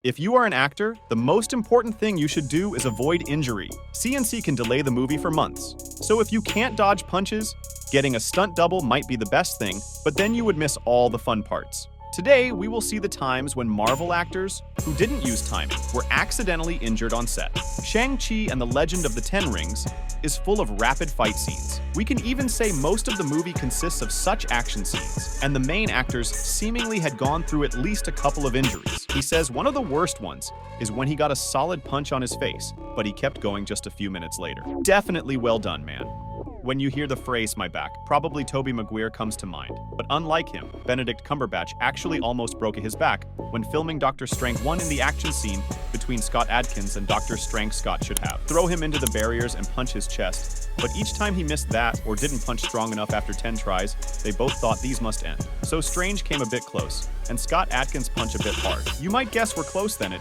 If you are an actor, the most important thing you should do is avoid injury. CNC can delay the movie for months. So if you can't dodge punches, getting a stunt double might be the best thing, but then you would miss all the fun parts. Today, we will see the times when Marvel actors who didn't use timing were accidentally injured on set. Shang-Chi and the Legend of the Ten Rings is full of rapid fight scenes. We can even say most of the movie consists of such action scenes, and the main actors seemingly had gone through at least a couple of injuries. He says one of the worst ones is when he got a solid punch on his face, but he kept going just a few minutes later. Definitely well done, man. When you hear the phrase "my back," probably Tobey Maguire comes to mind. But unlike him, Benedict Cumberbatch actually almost broke his back when filming Doctor Strange 1 in the action scene between Scott Adkins and Dr. Strange. Scott should have throw him into the barriers and punch his chest, but each time he missed that or didn't punch strong enough after 10 tries, they both thought these must end. So Strange came a bit close, and Scott Adkins punched a bit hard. You might guess we're close then.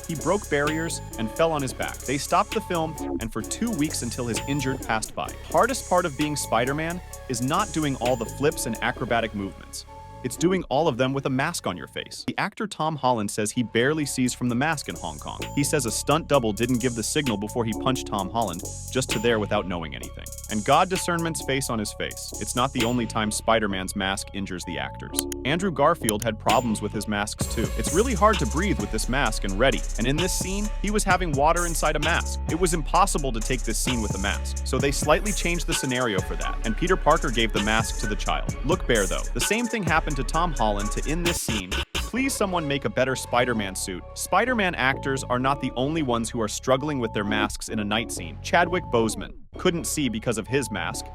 He broke barriers and fell on his back. They stopped the film, and for 2 weeks until his injured passed by. Hardest part of being Spider-Man is not doing all the flips and acrobatic movements. It's doing all of them with a mask on your face. The actor Tom Holland says he barely sees from the mask in Hong Kong. He says a stunt double didn't give the signal before he punched Tom Holland, just to there without knowing anything. And God discernment's face on his face. It's not the only time Spider-Man's mask injures the actors. Andrew Garfield had problems with his masks too. It's really hard to breathe with this mask and ready. And in this scene, he was having water inside a mask. It was impossible to take this scene with a mask. So they slightly changed the scenario for that, and Peter Parker gave the mask to the child. Look bare though. The same thing happened to Tom Holland to end this scene. Please someone make a better Spider-Man suit. Spider-Man actors are not the only ones who are struggling with their masks in a night scene. Chadwick Boseman couldn't see because of his mask,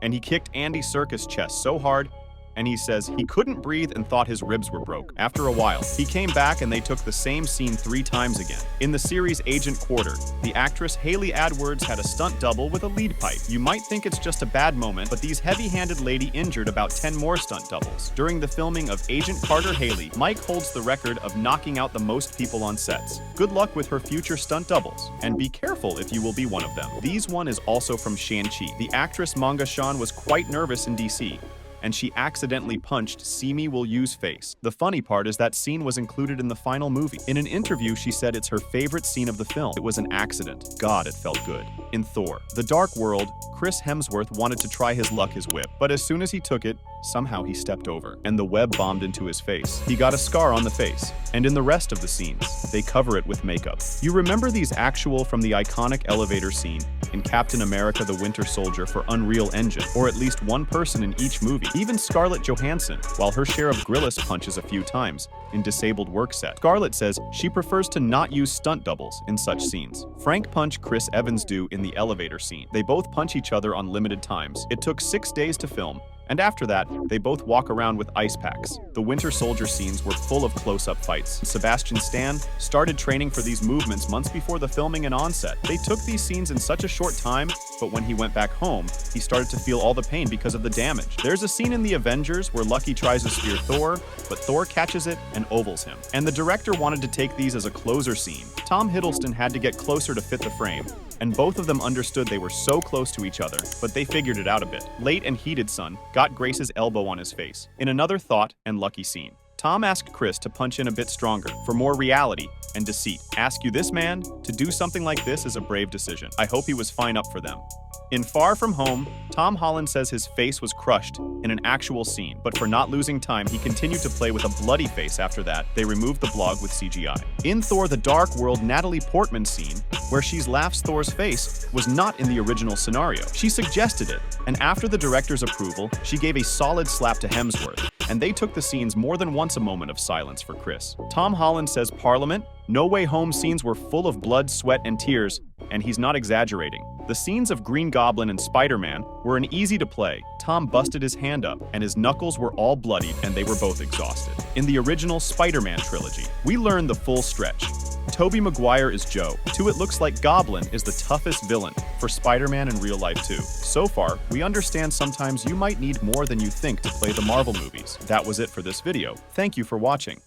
and he kicked Andy Serkis' chest so hard, and he says he couldn't breathe and thought his ribs were broke. After a while, he came back and they took the same scene 3 times again. In the series Agent Quarter, the actress Haley Atwoods had a stunt double with a lead pipe. You might think it's just a bad moment, but these heavy-handed lady injured about 10 more stunt doubles. During the filming of Agent Carter Haley, Mike holds the record of knocking out the most people on sets. Good luck with her future stunt doubles, and be careful if you will be one of them. These one is also from Shang-Chi. The actress Manga Shan was quite nervous in DC, and she accidentally punched Simi Will Yu's face. The funny part is that scene was included in the final movie. In an interview, she said it's her favorite scene of the film. It was an accident. God, it felt good. In Thor: The Dark World, Chris Hemsworth wanted to try his luck his whip, but as soon as he took it, somehow he stepped over, and the web bombed into his face. He got a scar on the face, and in the rest of the scenes, they cover it with makeup. You remember these actual from the iconic elevator scene in Captain America: The Winter Soldier for Unreal Engine, or at least one person in each movie. Even Scarlett Johansson, while her share of Grillis punches a few times in Disabled Work Set. Scarlett says she prefers to not use stunt doubles in such scenes. Frank punched Chris Evans do in the elevator scene. They both punch each other on limited times. It took 6 days to film, and after that, they both walk around with ice packs. The Winter Soldier scenes were full of close-up fights. Sebastian Stan started training for these movements months before the filming and onset. They took these scenes in such a short time, but when he went back home, he started to feel all the pain because of the damage. There's a scene in The Avengers where Lucky tries to spear Thor, but Thor catches it and ovals him. And the director wanted to take these as a closer scene. Tom Hiddleston had to get closer to fit the frame, and both of them understood they were so close to each other, but they figured it out a bit. Late and Heated Son got Grace's elbow on his face. In another thought and lucky scene, Tom asked Chris to punch in a bit stronger for more reality and deceit. Ask you this man to do something like this is a brave decision. I hope he was fine up for them. In Far From Home, Tom Holland says his face was crushed in an actual scene, but for not losing time, he continued to play with a bloody face after that. They removed the blog with CGI. In Thor: The Dark World, Natalie Portman's scene, where she laughs Thor's face, was not in the original scenario. She suggested it, and after the director's approval, she gave a solid slap to Hemsworth, and they took the scenes more than once a moment of silence for Chris. Tom Holland says Parliament, No Way Home scenes were full of blood, sweat, and tears, and he's not exaggerating. The scenes of Green Goblin and Spider-Man were an easy to play. Tom busted his hand up, and his knuckles were all bloodied, and they were both exhausted. In the original Spider-Man trilogy, we learned the full stretch. Tobey Maguire is Joe. It looks like Goblin is the toughest villain for Spider-Man in real life too. So far, we understand sometimes you might need more than you think to play the Marvel movies. That was it for this video. Thank you for watching.